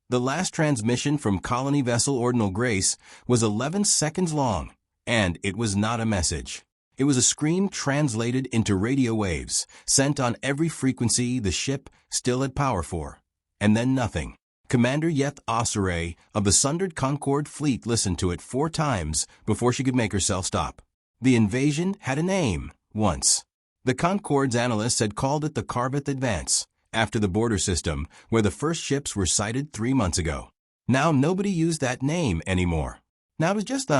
The last transmission from colony vessel Ordinal Grace was 11 seconds long, and it was not a message. It was a scream translated into radio waves, sent on every frequency the ship still had power for. And then nothing. Commander Yeth Osere of the Sundered Concord fleet listened to it 4 times before she could make herself stop. The invasion had a name, once. The Concord's analysts had called it the Carveth Advance, after the border system, where the first ships were sighted 3 months ago. Now nobody used that name anymore. Now it was just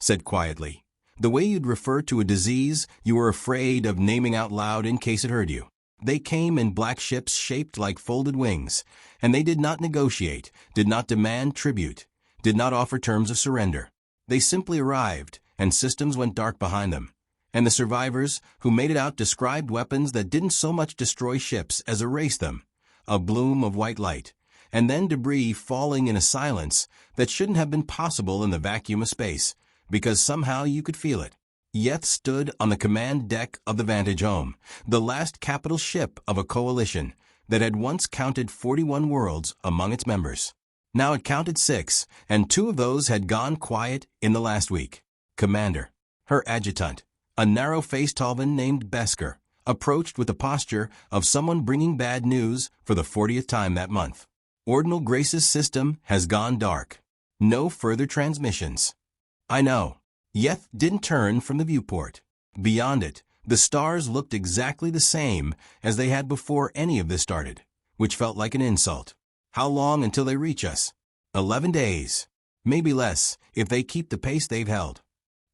said quietly. The way you'd refer to a disease you were afraid of naming out loud in case it hurt you. They came in black ships shaped like folded wings, and they did not negotiate, did not demand tribute, did not offer terms of surrender. They simply arrived, and systems went dark behind them. And the survivors who made it out described weapons that didn't so much destroy ships as erase them, a bloom of white light, and then debris falling in a silence that shouldn't have been possible in the vacuum of space, because somehow you could feel it. Yeth stood on the command deck of the Vantage Home, the last capital ship of a coalition that had once counted 41 worlds among its members. Now it counted 6, and 2 of those had gone quiet in the last week. Commander, her adjutant, a narrow-faced Talvan named Besker, approached with the posture of someone bringing bad news for the 40th time that month. Ordinal Grace's system has gone dark. No further transmissions. I know. Yeth didn't turn from the viewport. Beyond it, the stars looked exactly the same as they had before any of this started, which felt like an insult. How long until they reach us? 11 days. Maybe less, if they keep the pace they've held.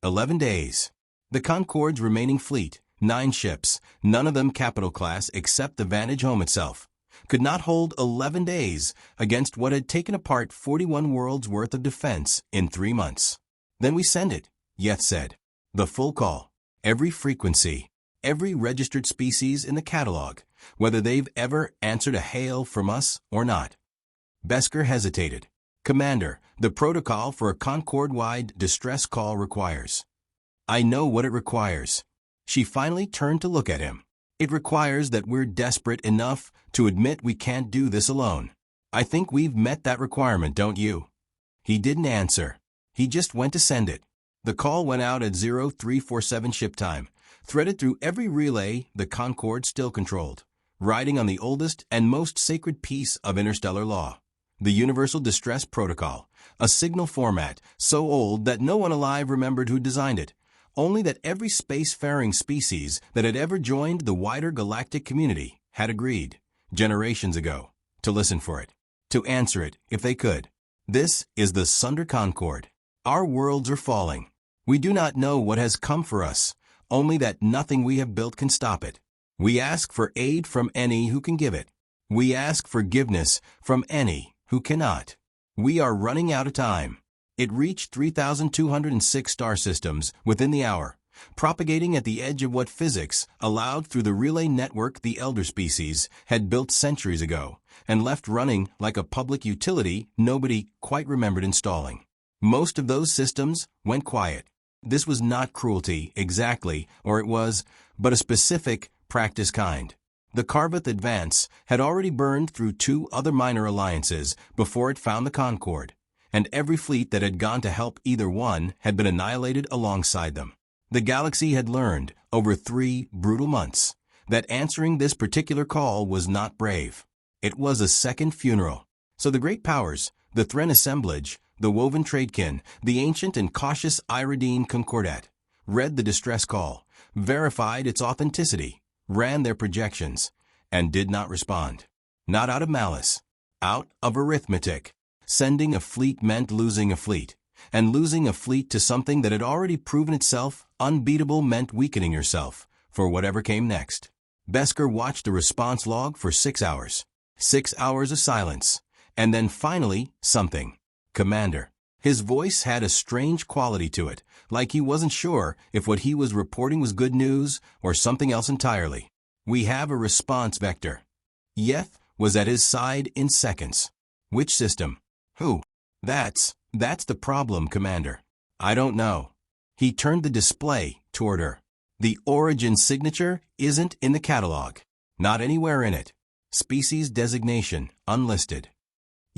11 days. The Concord's remaining fleet, 9 ships, none of them capital class except the Vantage Home itself, could not hold 11 days against what had taken apart 41 worlds worth of defense in 3 months. Then we send it, Yeth said. The full call, every frequency, every registered species in the catalog, whether they've ever answered a hail from us or not. Besker hesitated. Commander, the protocol for a Concord-wide distress call requires. I know what it requires. She finally turned to look at him. It requires that we're desperate enough to admit we can't do this alone. I think we've met that requirement, don't you? He didn't answer. He just went to send it. The call went out at 0347 ship time, threaded through every relay the Concorde still controlled, riding on the oldest and most sacred piece of interstellar law, the Universal Distress Protocol, a signal format so old that no one alive remembered who designed it, only that every spacefaring species that had ever joined the wider galactic community had agreed, generations ago, to listen for it, to answer it if they could. This is the Sunder Concord. Our worlds are falling. We do not know what has come for us, only that nothing we have built can stop it. We ask for aid from any who can give it. We ask forgiveness from any who cannot. We are running out of time. It reached 3,206 star systems within the hour, propagating at the edge of what physics allowed through the relay network the elder species had built centuries ago, and left running like a public utility nobody quite remembered installing. Most of those systems went quiet. This was not cruelty, exactly, or it was, but a specific, practice kind. The Carveth Advance had already burned through 2 other minor alliances before it found the Concorde, and every fleet that had gone to help either one had been annihilated alongside them. The galaxy had learned, over 3 brutal months, that answering this particular call was not brave. It was a second funeral. So the great powers, the Thren assemblage, the woven tradekin, the ancient and cautious Iridine Concordat, read the distress call, verified its authenticity, ran their projections, and did not respond. Not out of malice, out of arithmetic. Sending a fleet meant losing a fleet, and losing a fleet to something that had already proven itself unbeatable meant weakening yourself for whatever came next. Besker watched the response log for 6 hours. 6 hours of silence, and then finally something. Commander. His voice had a strange quality to it, like he wasn't sure if what he was reporting was good news or something else entirely. We have a response vector. Yeth was at his side in seconds. Which system? Who? That's the problem, Commander. I don't know. He turned the display toward her. The origin signature isn't in the catalog. Not anywhere in it. Species designation unlisted.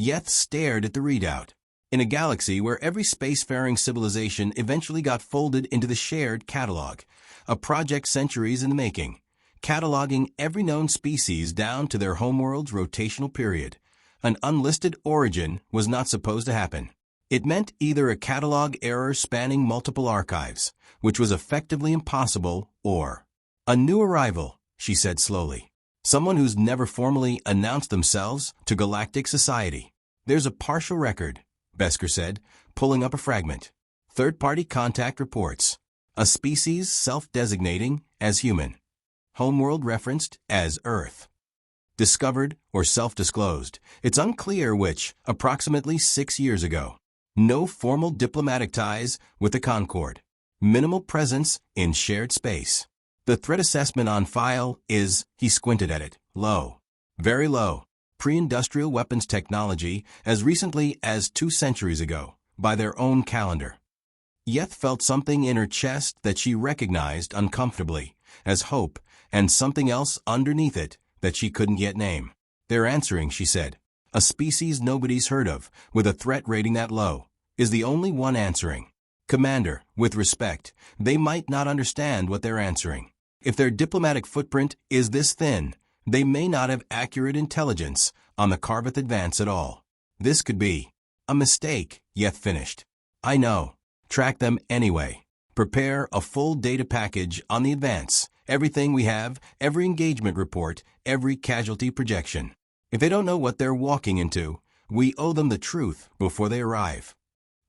Yeth stared at the readout. In a galaxy where every spacefaring civilization eventually got folded into the shared catalog, a project centuries in the making, cataloging every known species down to their homeworld's rotational period. An unlisted origin was not supposed to happen. It meant either a catalog error spanning multiple archives, which was effectively impossible, or a new arrival, she said slowly. Someone who's never formally announced themselves to galactic society. There's a partial record, Besker said, pulling up a fragment. Third-party contact reports. A species self-designating as human. Homeworld referenced as Earth. Discovered or self-disclosed. It's unclear which, approximately 6 years ago. No formal diplomatic ties with the Concord. Minimal presence in shared space. The threat assessment on file is, he squinted at it, low. Very low. Pre-industrial weapons technology as recently as 2 centuries ago, by their own calendar. Yeth felt something in her chest that she recognized uncomfortably as hope, and something else underneath it that she couldn't yet name. They're answering, she said. A species nobody's heard of, with a threat rating that low, is the only one answering. Commander, with respect, they might not understand what they're answering. If their diplomatic footprint is this thin, they may not have accurate intelligence on the Karvath Advance at all. This could be a mistake, Yeth finished. I know. Track them anyway. Prepare a full data package on the Advance. Everything we have, every engagement report, every casualty projection. If they don't know what they're walking into, we owe them the truth before they arrive.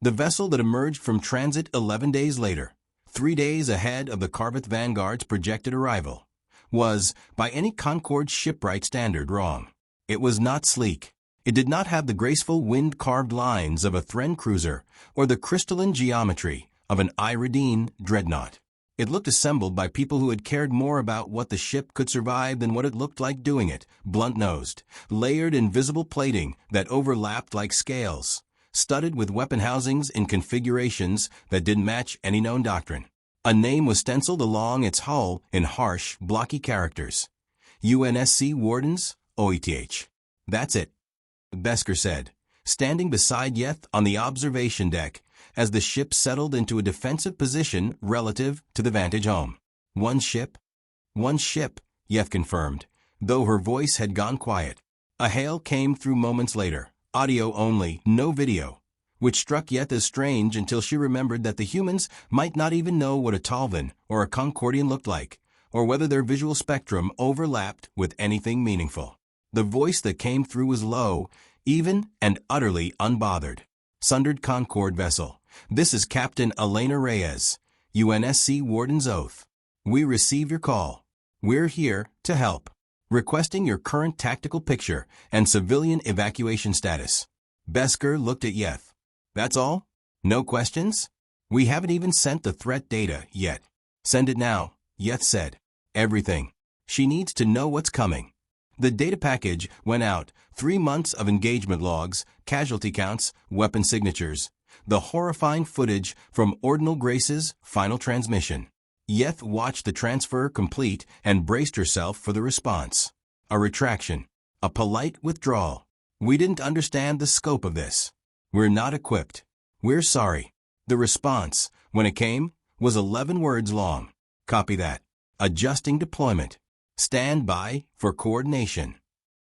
The vessel that emerged from transit 11 days later, 3 days ahead of the Karvath Vanguard's projected arrival, was, by any Concord shipwright standard, wrong. It was not sleek. It did not have the graceful wind-carved lines of a Thren cruiser or the crystalline geometry of an Iridine dreadnought. It looked assembled by people who had cared more about what the ship could survive than what it looked like doing it, blunt-nosed, layered invisible plating that overlapped like scales, studded with weapon housings in configurations that didn't match any known doctrine. A name was stenciled along its hull in harsh, blocky characters. UNSC Wardens, OETH. That's it, Besker said, standing beside Yeth on the observation deck as the ship settled into a defensive position relative to the vantage home. One ship? One ship, Yeth confirmed, though her voice had gone quiet. A hail came through moments later, audio only, no video, which struck Yeth as strange until she remembered that the humans might not even know what a Talvan or a Concordian looked like, or whether their visual spectrum overlapped with anything meaningful. The voice that came through was low, even and utterly unbothered. Sundered Concord vessel. This is Captain Elena Reyes, UNSC Warden's Oath. We receive your call. We're here to help. Requesting your current tactical picture and civilian evacuation status. Besker looked at Yeth. That's all? No questions? We haven't even sent the threat data yet. Send it now, Yeth said. Everything. She needs to know what's coming. The data package went out, 3 months of engagement logs, casualty counts, weapon signatures, the horrifying footage from Ordinal Grace's final transmission. Yeth watched the transfer complete and braced herself for the response. A retraction. A polite withdrawal. We didn't understand the scope of this. We're not equipped. We're sorry. The response, when it came, was 11 words long. Copy that. Adjusting deployment. Stand by for coordination.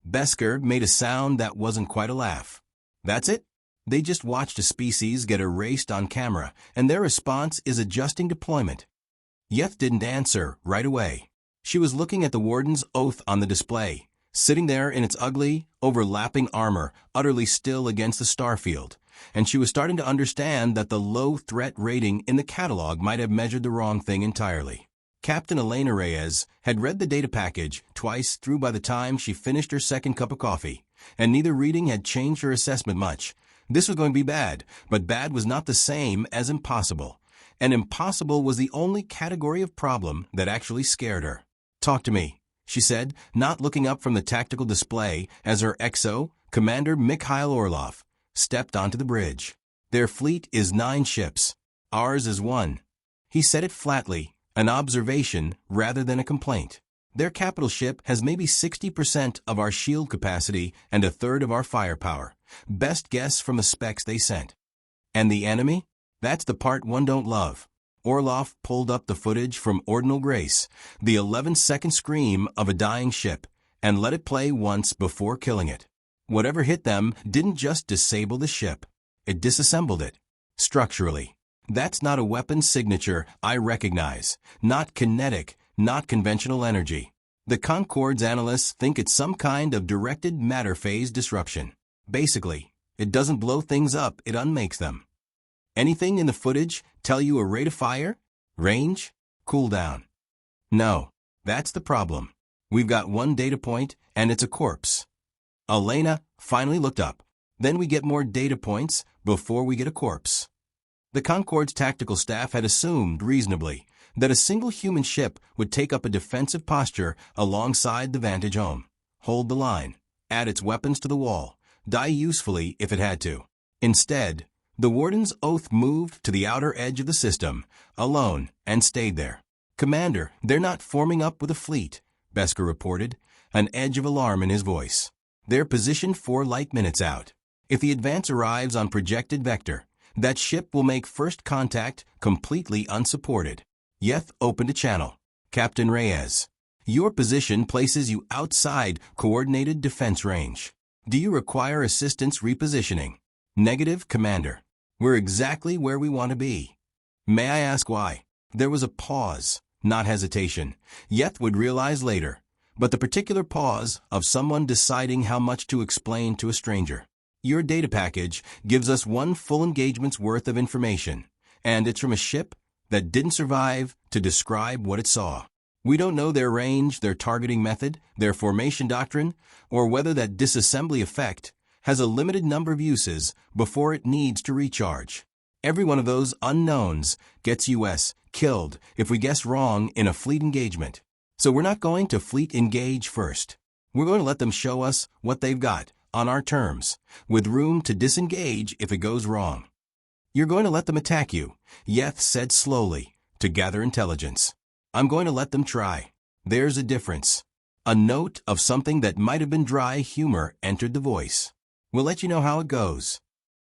Besker made a sound that wasn't quite a laugh. That's it? They just watched a species get erased on camera, and their response is adjusting deployment. Yeth didn't answer right away. She was looking at the Warden's Oath on the display, sitting there in its ugly, overlapping armor, utterly still against the starfield, and she was starting to understand that the low threat rating in the catalog might have measured the wrong thing entirely. Captain Elena Reyes had read the data package twice through by the time she finished her second cup of coffee, and neither reading had changed her assessment much. This was going to be bad, but bad was not the same as impossible, and impossible was the only category of problem that actually scared her. Talk to me, she said, not looking up from the tactical display as her XO, Commander Mikhail Orlov, stepped onto the bridge. Their fleet is 9 ships. Ours is 1. He said it flatly, an observation rather than a complaint. Their capital ship has maybe 60% of our shield capacity and a third of our firepower, Best guess from the specs they sent. And the enemy? That's the part one don't love. Orlov pulled up the footage from Ordinal Grace, the 11-second scream of a dying ship, and let it play once before killing it. Whatever hit them didn't just disable the ship. It disassembled it. Structurally. That's not a weapon signature I recognize. Not kinetic, not conventional energy. The Concord's analysts think it's some kind of directed matter phase disruption. Basically, it doesn't blow things up, it unmakes them. Anything in the footage tell you a rate of fire? Range? Cooldown? No. That's the problem. We've got one data point, and it's a corpse. Elena finally looked up. Then we get more data points before we get a corpse. The Concord's tactical staff had assumed, reasonably, that a single human ship would take up a defensive posture alongside the Vantage home, hold the line, add its weapons to the wall, die usefully if it had to. Instead, the Warden's Oath moved to the outer edge of the system, alone, and stayed there. "Commander, they're not forming up with a fleet," Beskar reported, an edge of alarm in his voice. "They're positioned 4 light minutes out. If the advance arrives on projected vector, that ship will make first contact completely unsupported." Yeth opened a channel. "Captain Reyes, your position places you outside coordinated defense range. Do you require assistance repositioning?" "Negative, Commander. We're exactly where we want to be." "May I ask why?" There was a pause, not hesitation. Yeth would realize later, but the particular pause of someone deciding how much to explain to a stranger. "Your data package gives us 1 full engagement's worth of information, and it's from a ship that didn't survive to describe what it saw. We don't know their range, their targeting method, their formation doctrine, or whether that disassembly effect has a limited number of uses before it needs to recharge. Every one of those unknowns gets US killed if we guess wrong in a fleet engagement. So we're not going to fleet engage first. We're going to let them show us what they've got, on our terms, with room to disengage if it goes wrong." "You're going to let them attack you," Yeth said slowly, to gather intelligence. "I'm going to let them try. There's a difference." A note of something that might have been dry humor entered the voice. "We'll let you know how it goes."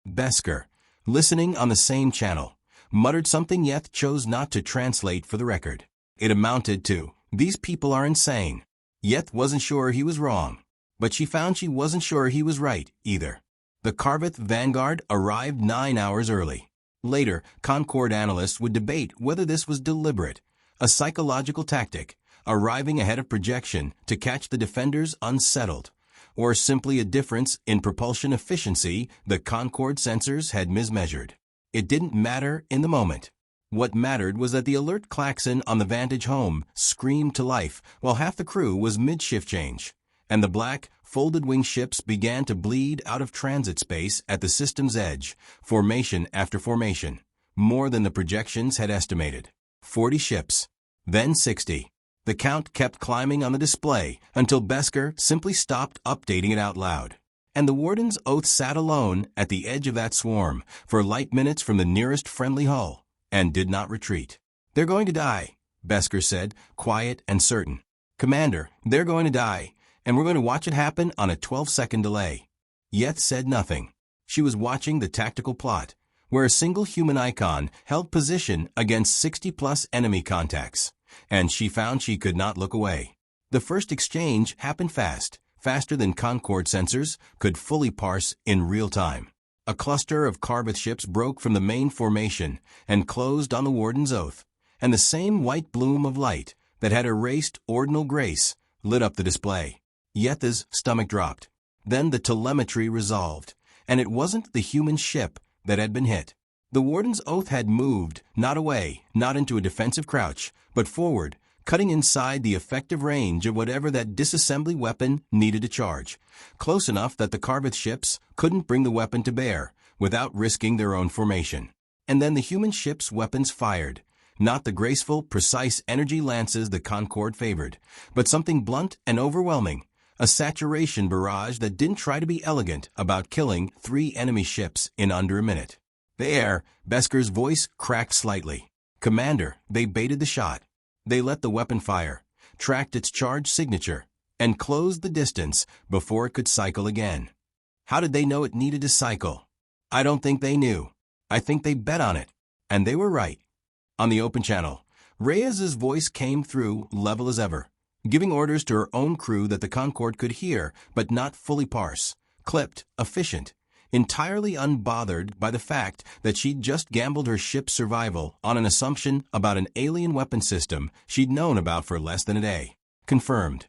Beskar, listening on the same channel, muttered something Yeth chose not to translate for the record. It amounted to, "These people are insane." Yeth wasn't sure he was wrong, but she found she wasn't sure he was right, either. The Karvith Vanguard arrived 9 hours early. Later, Concord analysts would debate whether this was deliberate, a psychological tactic, arriving ahead of projection to catch the defenders unsettled, or simply a difference in propulsion efficiency the Concord sensors had mismeasured. It didn't matter in the moment. What mattered was that the alert klaxon on the Vantage home screamed to life while half the crew was mid-shift change, and the black, folded-wing ships began to bleed out of transit space at the system's edge, formation after formation, more than the projections had estimated. 40 ships, then 60. The count kept climbing on the display until Beskar simply stopped updating it out loud. And the Warden's Oath sat alone at the edge of that swarm for light minutes from the nearest friendly hull, and did not retreat. "They're going to die," Beskar said, quiet and certain. "Commander, they're going to die, and we're going to watch it happen on a 12-second delay." Yeth said nothing. She was watching the tactical plot, where a single human icon held position against 60-plus enemy contacts, and she found she could not look away. The first exchange happened fast, faster than Concord sensors could fully parse in real time. A cluster of Karvith ships broke from the main formation and closed on the Warden's Oath, and the same white bloom of light that had erased Ordinal Grace lit up the display. Yeth's stomach dropped. Then the telemetry resolved, and it wasn't the human ship that had been hit. The Warden's Oath had moved, not away, not into a defensive crouch, but forward, cutting inside the effective range of whatever that disassembly weapon needed to charge, close enough that the Karvith ships couldn't bring the weapon to bear without risking their own formation. And then the human ship's weapons fired, not the graceful, precise energy lances the Concord favored, but something blunt and overwhelming, a saturation barrage that didn't try to be elegant about killing 3 enemy ships in under a minute. "There," Beskar's voice cracked slightly. "Commander, they baited the shot. They let the weapon fire, tracked its charge signature, and closed the distance before it could cycle again." How did they know it needed to cycle? I don't think they knew. I think they bet on it. And they were right. On the open channel, Reyes's voice came through level as ever, giving orders to her own crew that the Concorde could hear but not fully parse, clipped, efficient, entirely unbothered by the fact that she'd just gambled her ship's survival on an assumption about an alien weapon system she'd known about for less than a day. Confirmed.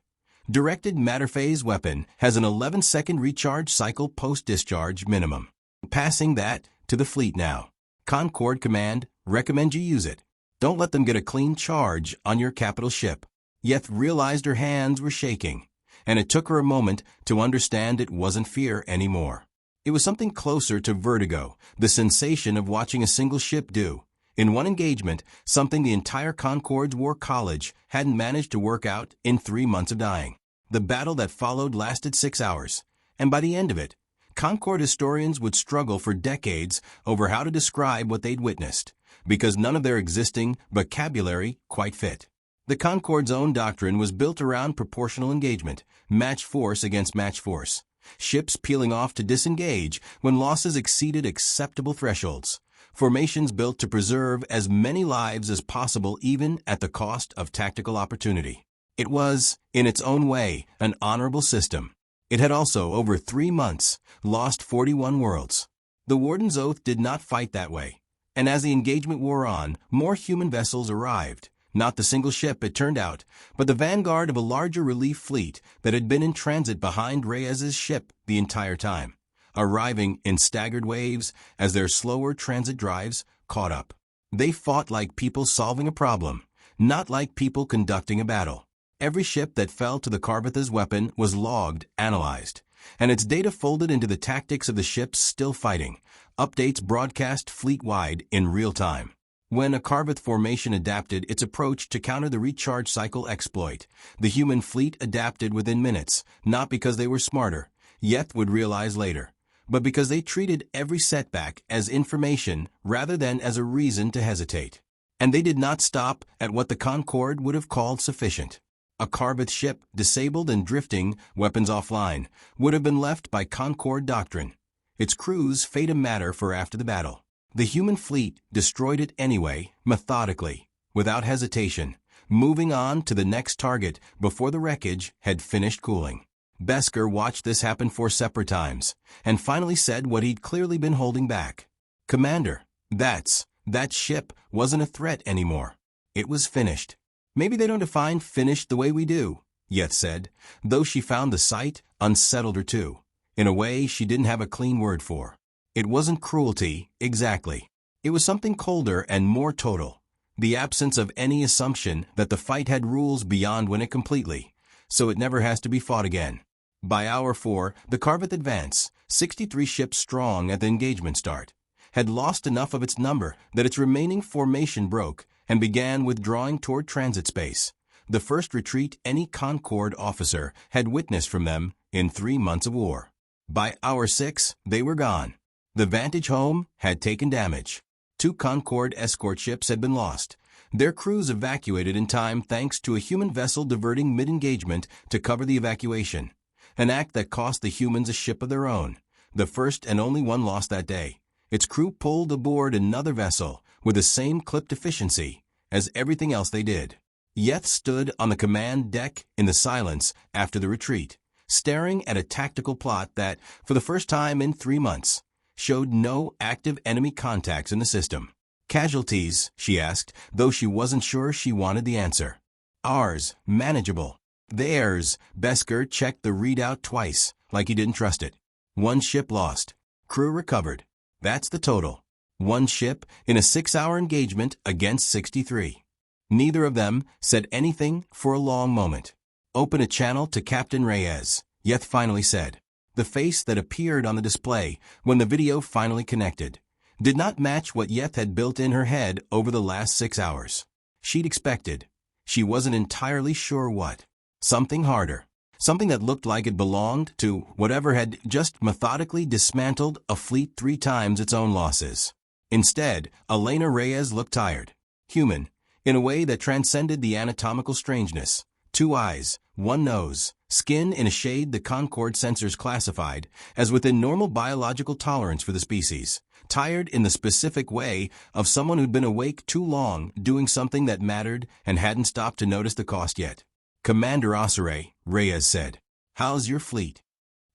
Directed matter phase weapon has an 11-second recharge cycle post-discharge minimum. Passing that to the fleet now. Concorde Command, recommend you use it. Don't let them get a clean charge on your capital ship. Yeth realized her hands were shaking, and it took her a moment to understand it wasn't fear anymore. It was something closer to vertigo, the sensation of watching a single ship do, in one engagement, something the entire Concorde's War College hadn't managed to work out in 3 months of dying. The battle that followed lasted 6 hours, and by the end of it, Concorde historians would struggle for decades over how to describe what they'd witnessed, because none of their existing vocabulary quite fit. The Concorde's own doctrine was built around proportional engagement, match force against match force, ships peeling off to disengage when losses exceeded acceptable thresholds, formations built to preserve as many lives as possible even at the cost of tactical opportunity. It was, in its own way, an honorable system. It had also, over 3 months, lost 41 worlds. The Warden's Oath did not fight that way, and as the engagement wore on, more human vessels arrived. Not the single ship, it turned out, but the vanguard of a larger relief fleet that had been in transit behind Reyes's ship the entire time, arriving in staggered waves as their slower transit drives caught up. They fought like people solving a problem, not like people conducting a battle. Every ship that fell to the Carvatha's weapon was logged, analyzed, and its data folded into the tactics of the ships still fighting, updates broadcast fleet-wide in real time. When a Carvath formation adapted its approach to counter the recharge cycle exploit, the human fleet adapted within minutes, not because they were smarter, Yeth would realize later, but because they treated every setback as information rather than as a reason to hesitate. And they did not stop at what the Concorde would have called sufficient. A Carvath ship, disabled and drifting, weapons offline, would have been left by Concorde doctrine. Its crew's fate a matter for after the battle. The human fleet destroyed it anyway, methodically, without hesitation, moving on to the next target before the wreckage had finished cooling. Beskar watched this happen 4 separate times, and finally said what he'd clearly been holding back. "Commander, that ship wasn't a threat anymore. It was finished." "Maybe they don't define finished the way we do," Yeth said, though she found the sight unsettled her too, in a way she didn't have a clean word for. It wasn't cruelty, exactly. It was something colder and more total, the absence of any assumption that the fight had rules beyond win it completely, so it never has to be fought again. By hour 4, the Carvath advance, 63 ships strong at the engagement start, had lost enough of its number that its remaining formation broke and began withdrawing toward transit space, the first retreat any Concorde officer had witnessed from them in 3 months of war. By hour 6, they were gone. The Vantage home had taken damage. 2 Concorde escort ships had been lost, their crews evacuated in time thanks to a human vessel diverting mid-engagement to cover the evacuation, an act that cost the humans a ship of their own, the first and only one lost that day. Its crew pulled aboard another vessel with the same clipped efficiency as everything else they did. Yeth stood on the command deck in the silence after the retreat, staring at a tactical plot that, for the first time in 3 months, showed no active enemy contacts in the system. "Casualties?" she asked, though she wasn't sure she wanted the answer. "Ours, manageable." "Theirs." Beskar checked the readout twice, like he didn't trust it. 1 ship lost. Crew recovered. That's the total. 1 ship in a 6-hour engagement against 63. Neither of them said anything for a long moment. "Open a channel to Captain Reyes," Yeth finally said. The face that appeared on the display when the video finally connected did not match what Yeth had built in her head over the last 6 hours. She'd expected. She wasn't entirely sure what. Something harder. Something that looked like it belonged to whatever had just methodically dismantled a fleet 3 times its own losses. Instead, Elena Reyes looked tired, human, in a way that transcended the anatomical strangeness, 2 eyes, 1 nose, skin in a shade the Concord sensors classified as within normal biological tolerance for the species. Tired in the specific way of someone who'd been awake too long doing something that mattered and hadn't stopped to notice the cost yet. Commander Osere, Reyes said. How's your fleet?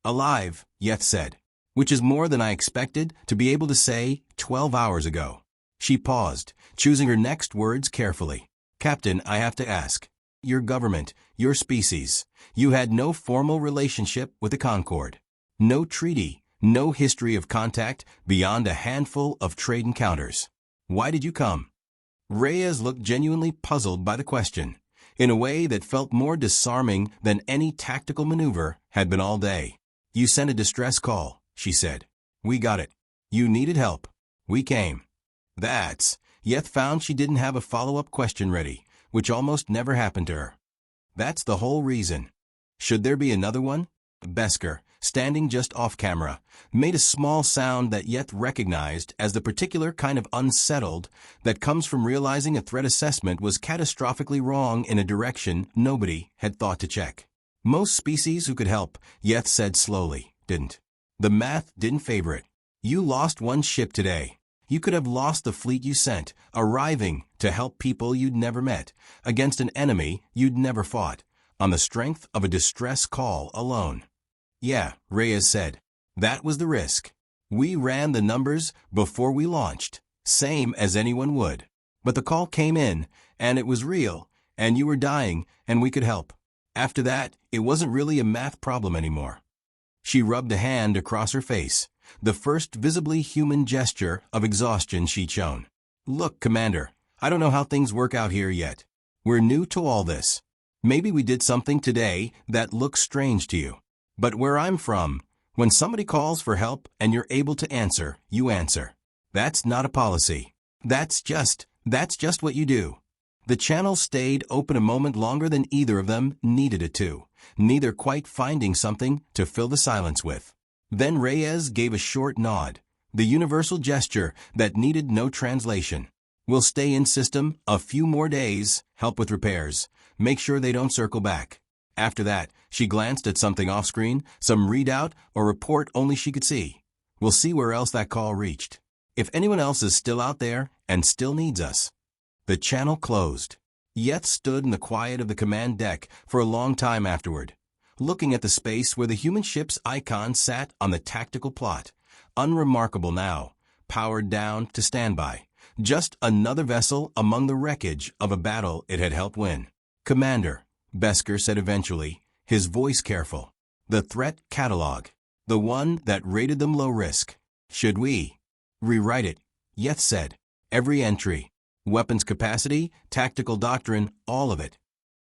Alive, Yeth said. Which is more than I expected to be able to say 12 hours ago. She paused, choosing her next words carefully. Captain, I have to ask. Your government, your species, you had no formal relationship with the Concord. No treaty, no history of contact beyond a handful of trade encounters. Why did you come? Reyes looked genuinely puzzled by the question, in a way that felt more disarming than any tactical maneuver had been all day. You sent a distress call, she said. We got it. You needed help. We came. Yeth found she didn't have a follow-up question ready, which almost never happened to her. That's the whole reason. Should there be another one? Beskar, standing just off camera, made a small sound that Yeth recognized as the particular kind of unsettled that comes from realizing a threat assessment was catastrophically wrong in a direction nobody had thought to check. Most species who could help, Yeth said slowly, didn't. The math didn't favor it. You lost 1 ship today. You could have lost the fleet you sent, arriving to help people you'd never met, against an enemy you'd never fought, on the strength of a distress call alone. Yeah, Reyes said. That was the risk. We ran the numbers before we launched, same as anyone would. But the call came in, and it was real, and you were dying, and we could help. After that, it wasn't really a math problem anymore. She rubbed a hand across her face, the first visibly human gesture of exhaustion she'd shown. Look, Commander, I don't know how things work out here yet. We're new to all this. Maybe we did something today that looks strange to you. But where I'm from, when somebody calls for help and you're able to answer, you answer. That's not a policy. That's just what you do. The channel stayed open a moment longer than either of them needed it to, neither quite finding something to fill the silence with. Then Reyes gave a short nod, the universal gesture that needed no translation. We'll stay in system a few more days, help with repairs, make sure they don't circle back. After that, she glanced at something off-screen, some readout or report only she could see. We'll see where else that call reached. If anyone else is still out there and still needs us. The channel closed. Yeth stood in the quiet of the command deck for a long time afterward, looking at the space where the human ship's icon sat on the tactical plot, unremarkable now, powered down to standby, just another vessel among the wreckage of a battle it had helped win. Commander, Beskar said eventually, his voice careful. The threat catalog, the one that rated them low risk. Should we rewrite it? Yeth said. Every entry, weapons capacity, tactical doctrine, all of it.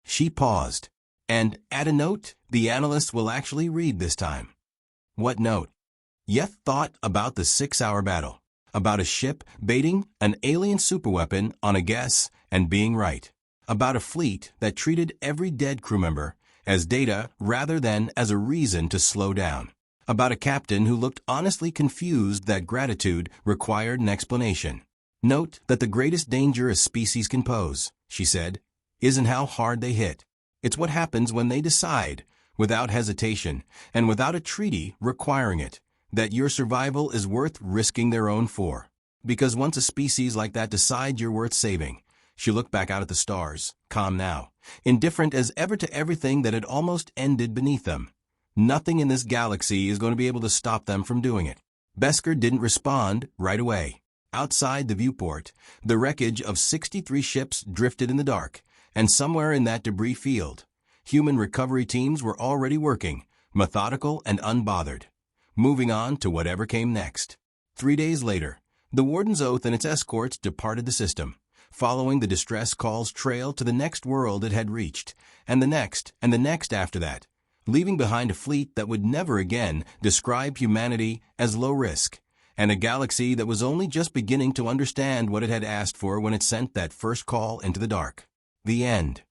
She paused. And add a note the analysts will actually read this time. What note? Yeth thought about the 6-hour battle, about a ship baiting an alien superweapon on a guess and being right, about a fleet that treated every dead crew member as data rather than as a reason to slow down, about a captain who looked honestly confused that gratitude required an explanation. Note that the greatest danger a species can pose, she said, isn't how hard they hit. It's what happens when they decide, without hesitation and without a treaty requiring it, that your survival is worth risking their own for. Because once a species like that decides you're worth saving, she looked back out at the stars, calm now, indifferent as ever to everything that had almost ended beneath them. Nothing in this galaxy is going to be able to stop them from doing it. Beskar didn't respond right away. Outside the viewport, the wreckage of 63 ships drifted in the dark, and somewhere in that debris field, human recovery teams were already working, methodical and unbothered, moving on to whatever came next. 3 days later, the Warden's Oath and its escorts departed the system, following the distress call's trail to the next world it had reached, and the next after that, leaving behind a fleet that would never again describe humanity as low risk, and a galaxy that was only just beginning to understand what it had asked for when it sent that first call into the dark. The end.